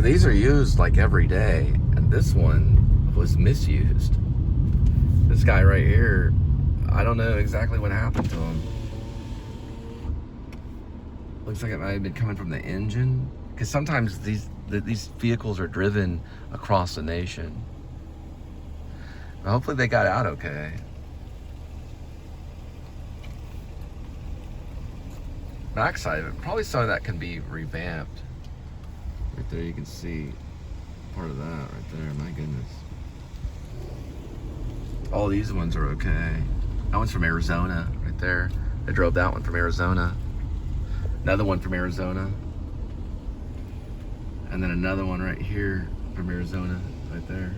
these are used like every day, and this one was misused. This guy right here, I don't know exactly what happened to him. Looks like it might have been coming from the engine, because sometimes these vehicles are driven across the nation. But hopefully they got out okay. Backside of it, probably some of that can be revamped. Right there you can see part of that right there, my goodness. All these ones are okay. That one's from Arizona right there. I drove that one from Arizona. Another one from Arizona. And then another one right here from Arizona, right there.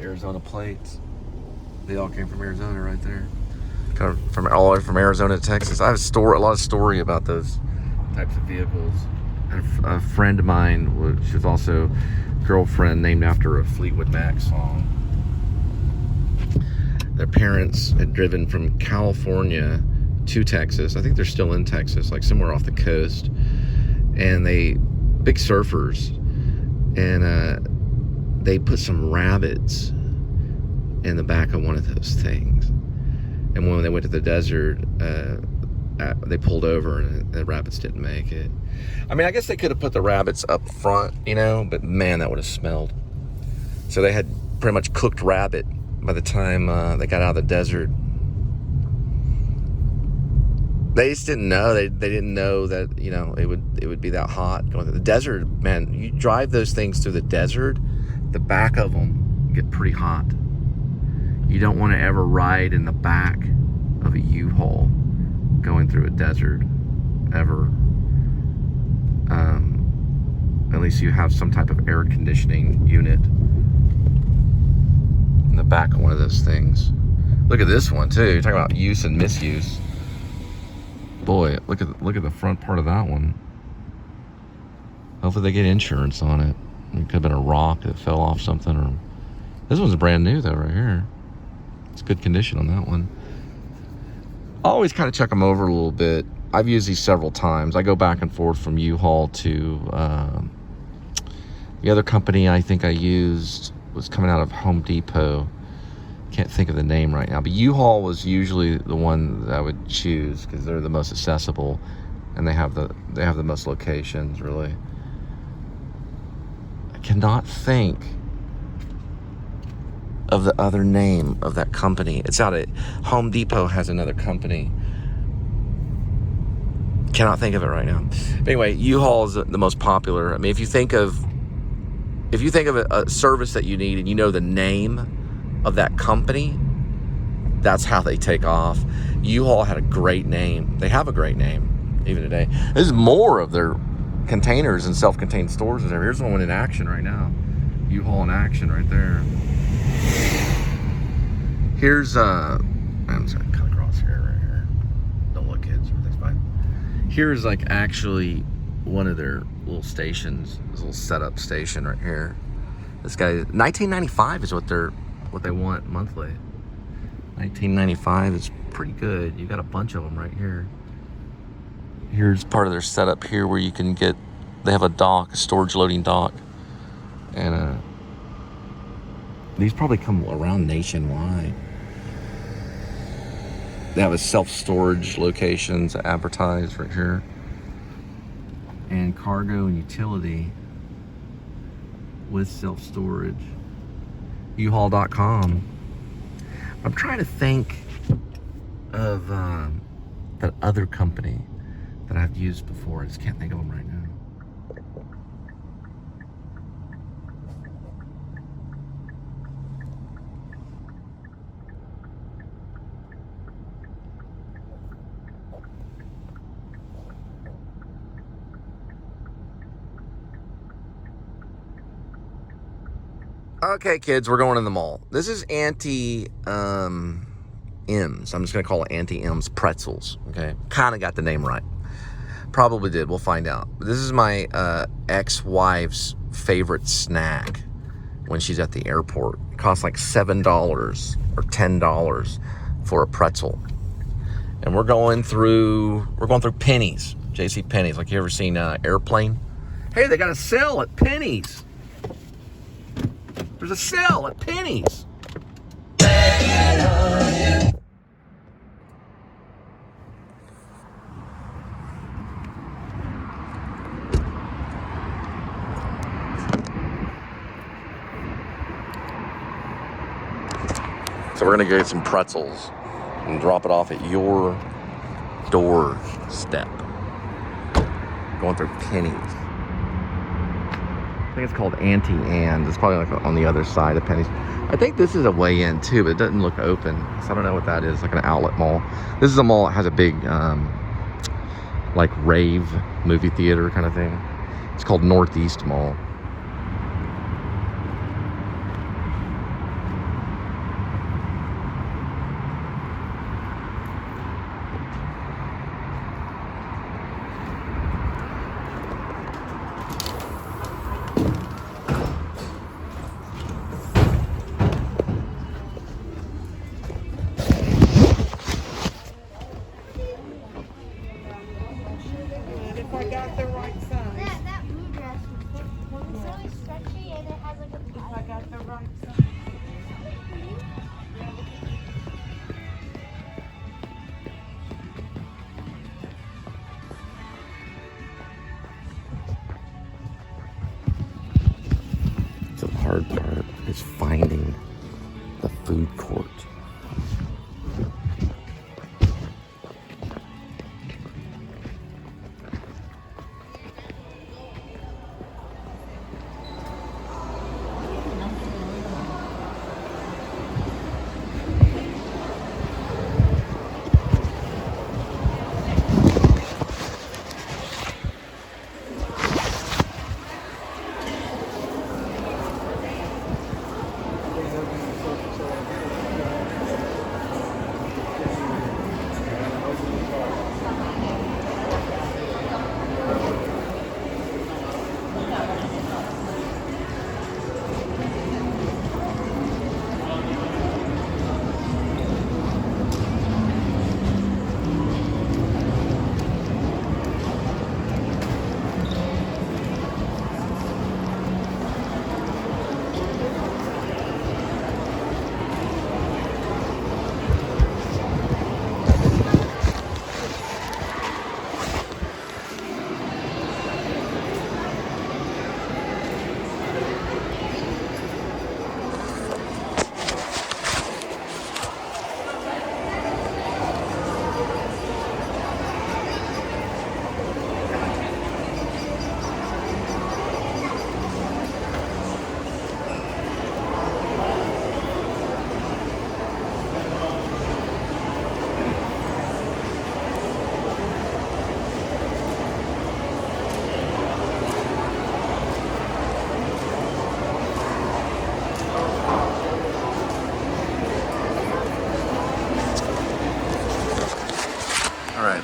Arizona plates. They all came from Arizona right there. Kind of from all the way from Arizona to Texas. I have a lot of story about those types of vehicles. A friend of mine, she's also a girlfriend named after a Fleetwood Mac song. Their parents had driven from California to Texas. I think they're still in Texas, like somewhere off the coast. And big surfers. And they put some rabbits in the back of one of those things. And when they went to the desert, they pulled over and the rabbits didn't make it. I mean, I guess they could have put the rabbits up front, you know, but man, that would have smelled. So they had pretty much cooked rabbit by the time they got out of the desert. They just didn't know. They didn't know that, you know, it would be that hot going through the desert. Man, you drive those things through the desert, the back of them get pretty hot. You don't want to ever ride in the back of a Uhaul going through a desert, ever. At least you have some type of air conditioning unit in the back of one of those things. Look at this one too. You're talking about use and misuse. Boy, look at the front part of that one. Hopefully they get insurance on it. It could have been a rock that fell off something, or this one's brand new though, right here. It's good condition on that one. I always kind of check them over a little bit. I've used these several times. I go back and forth from Uhaul to the other company I think I used was coming out of Home Depot. Can't think of the name right now, but Uhaul was usually the one that I would choose because they're the most accessible and they have the most locations, really. I cannot think of the other name of that company. It's out at Home Depot has another company. Cannot think of it right now. But anyway, Uhaul is the most popular. I mean, if you think of a service that you need and you know the name of that company, that's how they take off. Uhaul had a great name. They have a great name even today. There's more of their containers and self-contained stores. Here's one in action right now. Uhaul in action right there. Here's I'm just gonna cut across here, right here. Don't look, kids. Everything's fine. Here's like actually one of their little stations. This little setup station right here. This guy, $19.95 is what they want monthly. $19.95 is pretty good. You got a bunch of them right here. Here's part of their setup here where you can get. They have a dock, a storage loading dock, and these probably come around nationwide. They have a self-storage locations advertised right here. And cargo and utility with self-storage. Uhaul.com. I'm trying to think of that other company that I've used before. I just can't think of them right now. Okay, kids, we're going in the mall. This is Auntie M's. I'm just going to call it Auntie M's Pretzels, okay? Kind of got the name right. Probably did. We'll find out. This is my ex-wife's favorite snack when she's at the airport. It costs like $7 or $10 for a pretzel. And we're going through pennies. J.C. Penney's. Like, you ever seen Airplane? Hey, they got a sale at Penny's. There's a sale at Penny's. So we're gonna get some pretzels and drop it off at your doorstep. Going through Penny's. I think it's called Auntie Anne's. It's probably like on the other side of Penny's. I think this is a way in too, but it doesn't look open. So I don't know what that is, like an outlet mall. This is a mall that has a big, like rave movie theater kind of thing. It's called Northeast Mall. The hard part is finding the food court.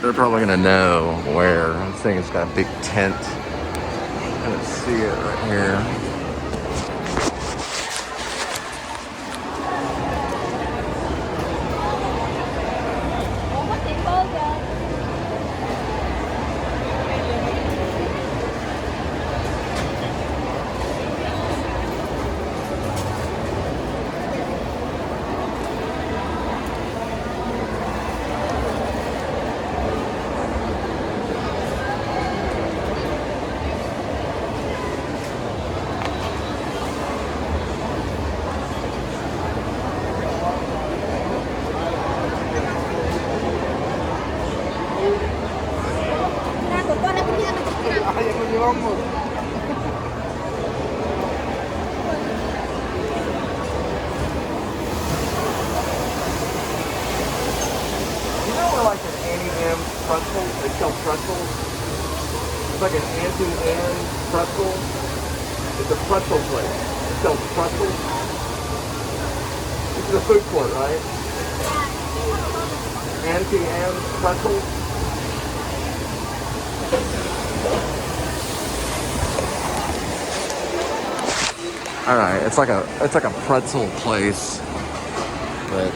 They're probably gonna know where. This thing has got a big tent. I'm gonna see it right here. They sell pretzels. It's like an Auntie Anne's pretzel. It's a pretzel place. It sells pretzels. This is a food court, right? Auntie Anne's pretzels. All right, it's like a pretzel place, but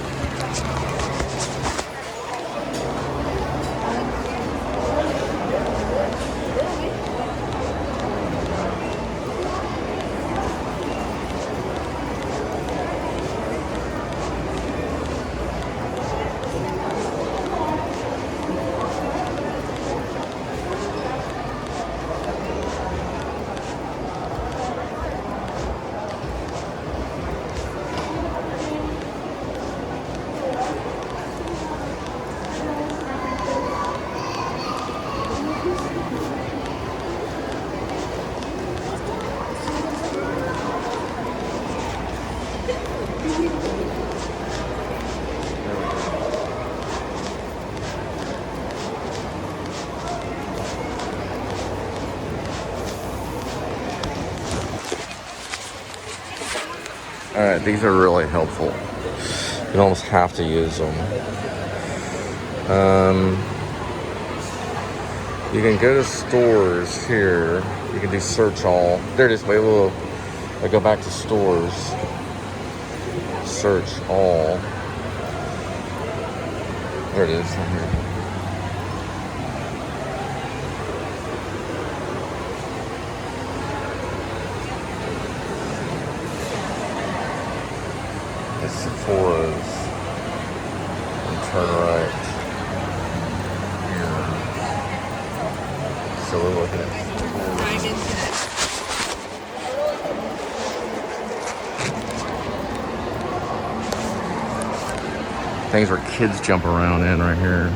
Alright, these are really helpful. You almost have to use them. You can go to stores here. You can do search all. There it is. Wait, whoa. I go back to stores. Search all. There it is. Right here. It's Sephora's. And turn right. Here. So we're looking at things where kids jump around in right here.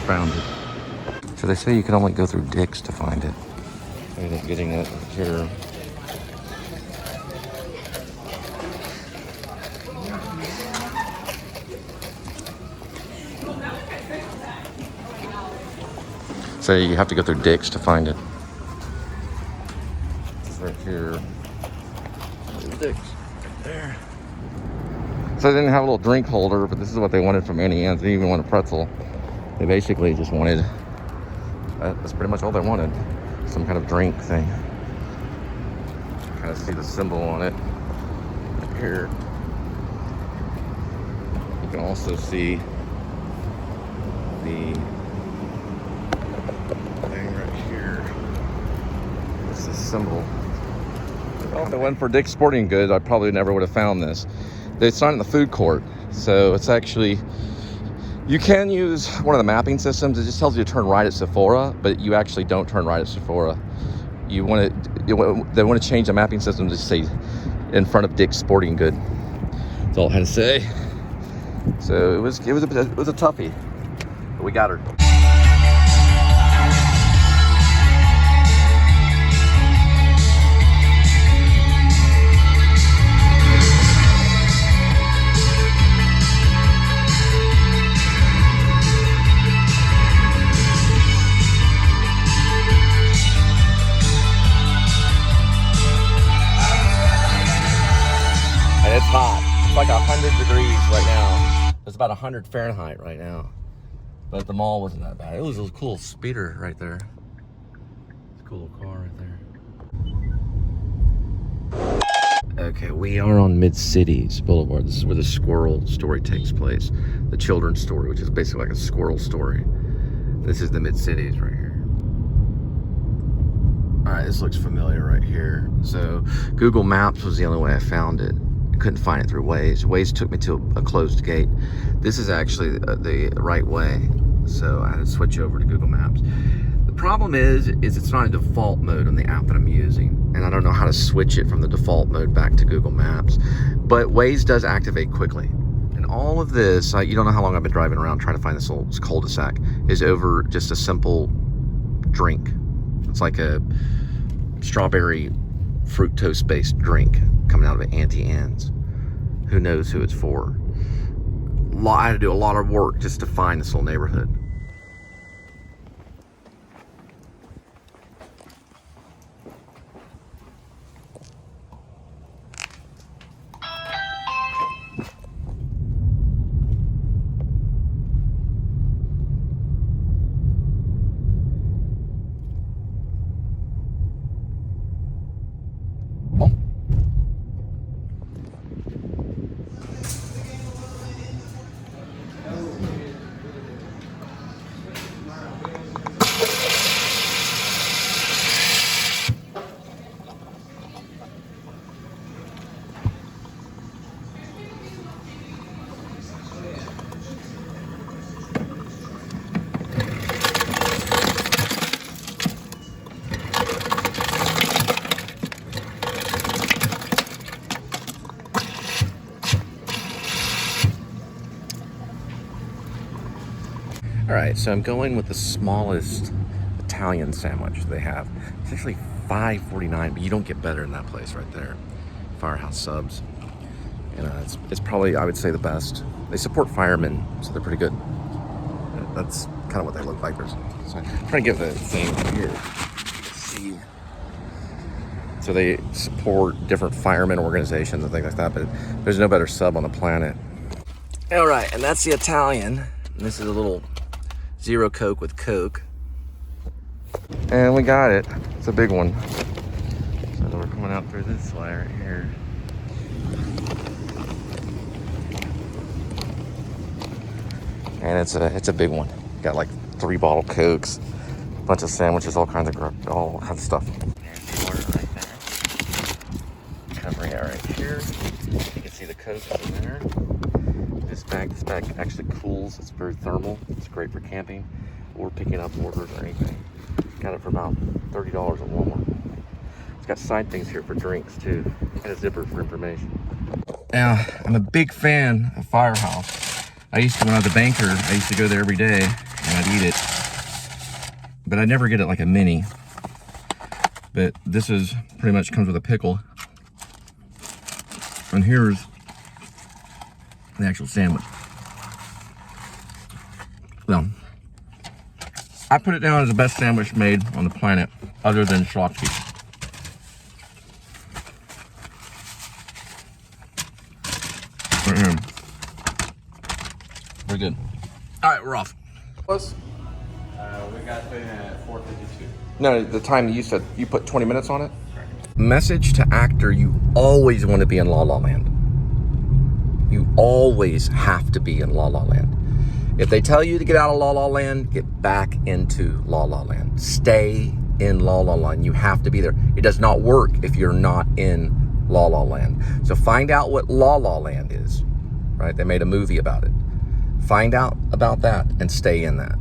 Found it. So they say you can only go through dicks to find it. I ended up getting it here. So you have to go through dicks to find it. It's right here. Dicks. Right there. So they didn't have a little drink holder, but this is what they wanted from Annie Ann's. They didn't even want a pretzel. They basically just wanted, that's pretty much all they wanted. Some kind of drink thing. Kind of see the symbol on it right here. You can also see the thing right here. It's the symbol. Well, if it wasn't for Dick's Sporting Goods, I probably never would have found this. It's not in the food court, so it's actually, you can use one of the mapping systems. It just tells you to turn right at Sephora, but you actually don't turn right at Sephora. They want to change the mapping system to say in front of Dick's Sporting Good. That's all I had to say. So it was a toughie, but we got her. It's hot. It's like 100 degrees right now. It's about 100 Fahrenheit right now. But the mall wasn't that bad. It was a cool speeder right there. It's a cool little car right there. Okay, we are on Mid-Cities Boulevard. This is where the squirrel story takes place. The children's story, which is basically like a squirrel story. This is the Mid-Cities right here. All right, this looks familiar right here. So Google Maps was the only way I found it. Couldn't find it through Waze. Waze took me to a closed gate. This is actually the right way, so I had to switch over to Google Maps. The problem is it's not a default mode on the app that I'm using, and I don't know how to switch it from the default mode back to Google Maps, but Waze does activate quickly. And all of this, you don't know how long I've been driving around trying to find this little cul-de-sac, is over just a simple drink. It's like a strawberry fructose-based drink coming out of Auntie Anne's. Who knows who it's for? I had to do a lot of work just to find this little neighborhood. All right, so I'm going with the smallest Italian sandwich they have. It's actually $5.49, but you don't get better in that place right there. Firehouse subs. And it's probably, I would say, the best. They support firemen, so they're pretty good. That's kind of what they look like. So I'm trying to get the thing here. Let's see. So they support different firemen organizations and things like that, but there's no better sub on the planet. All right, and that's the Italian. And this is a little Zero Coke with Coke. And we got it. It's a big one. So we're coming out through this way right here. And it's a big one. Got like 3 bottle Cokes, a bunch of sandwiches, all kinds of stuff. There's the order right there. Covering it right here. You can see the Coke in there. This bag actually cools. It's very thermal. It's great for camping or picking up orders or anything. Got it for about $30 at Walmart. It's got side things here for drinks too, and a zipper for information. Now, I'm a big fan of Firehouse. When I was a banker, I used to go there every day and I'd eat it. But I never get it like a mini. But this is pretty much comes with a pickle. And here's the actual sandwich. Well, I put it down as the best sandwich made on the planet, other than Schlotsky. Very good. All right, we're off. Plus, we got in at 4:52. no, the time you said you put 20 minutes on it. Message to actor: you always want to be in La La Land. You always have to be in La La Land. If they tell you to get out of La La Land, get back into La La Land. Stay in La La Land. You have to be there. It does not work if you're not in La La Land. So find out what La La Land is, right? They made a movie about it. Find out about that and stay in that.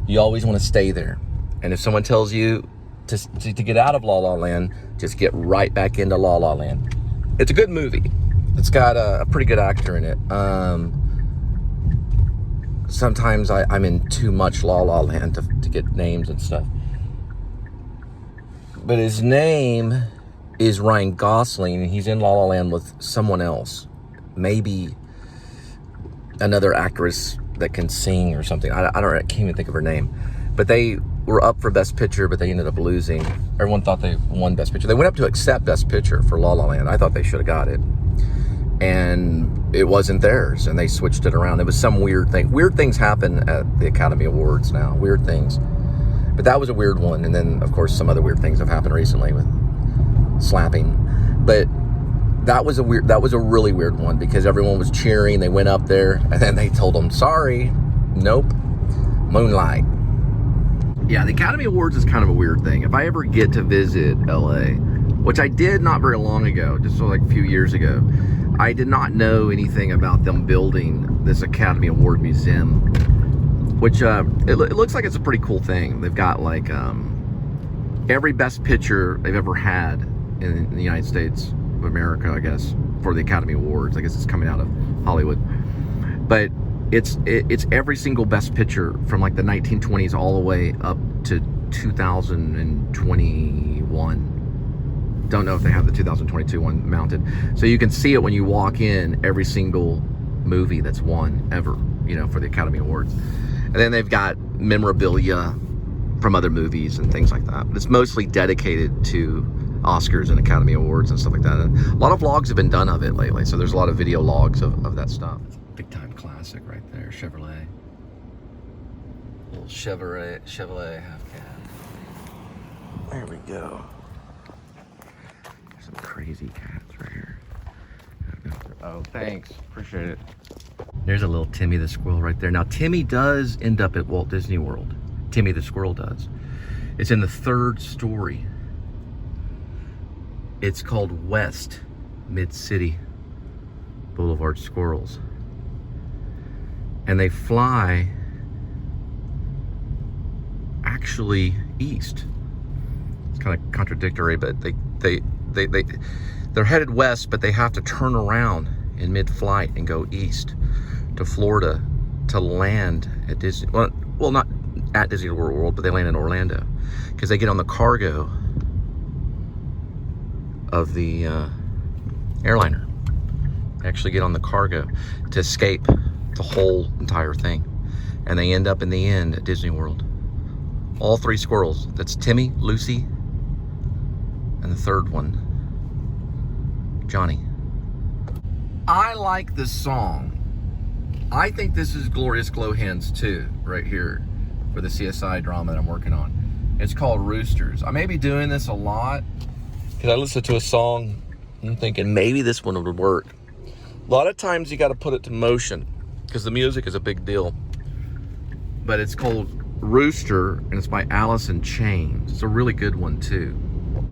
You always want to stay there. And if someone tells you to get out of La La Land, just get right back into La La Land. It's a good movie. It's got a pretty good actor in it. Sometimes I'm in too much La La Land to get names and stuff. But his name is Ryan Gosling, and he's in La La Land with someone else. Maybe another actress that can sing or something. I can't even think of her name. But they were up for Best Picture, but they ended up losing. Everyone thought they won Best Picture. They went up to accept Best Picture for La La Land. I thought they should have got it. And it wasn't theirs, and they switched it around. It was some weird thing. Weird things happen at the Academy Awards now. Weird things. But that was a weird one. And then, of course, some other weird things have happened recently with slapping. But that was a really weird one because everyone was cheering. They went up there, and then they told them, sorry, nope, Moonlight. Yeah, the Academy Awards is kind of a weird thing. If I ever get to visit LA, which I did not very long ago, just like a few years ago, I did not know anything about them building this Academy Award Museum, which it looks like it's a pretty cool thing. They've got like every Best Picture they've ever had in the United States of America, I guess, for the Academy Awards. I guess it's coming out of Hollywood. But it's every single Best Picture from like the 1920s all the way up to 2021. Don't know if they have the 2022 one mounted. So you can see it when you walk in, every single movie that's won ever, you know, for the Academy Awards. And then they've got memorabilia from other movies and things like that. But it's mostly dedicated to Oscars and Academy Awards and stuff like that. And a lot of vlogs have been done of it lately. So there's a lot of video logs of that stuff. Big time classic right there, Chevrolet. Little Chevrolet half cab. There we go. Some crazy cats right here. Oh, thanks. Appreciate it. There's a little Timmy the squirrel right there. Now, Timmy does end up at Walt Disney World. Timmy the squirrel does. It's in the 3rd story. It's called West Mid-City Boulevard Squirrels. And they fly actually east. It's kind of contradictory, but they're headed west, but they have to turn around in mid-flight and go east to Florida to land at Disney. Well, not at Disney World, but they land in Orlando because they get on the cargo of the airliner. They actually get on the cargo to escape the whole entire thing, and they end up in the end at Disney World. All three squirrels. That's Timmy, Lucy, and the third one, Johnny. I like this song. I think this is Glorious Glow Hands 2 right here for the CSI drama that I'm working on. It's called Roosters. I may be doing this a lot because I listened to a song and I'm thinking maybe this one would work. A lot of times you got to put it to motion because the music is a big deal. But it's called Rooster and it's by Alice in Chains. It's a really good one too.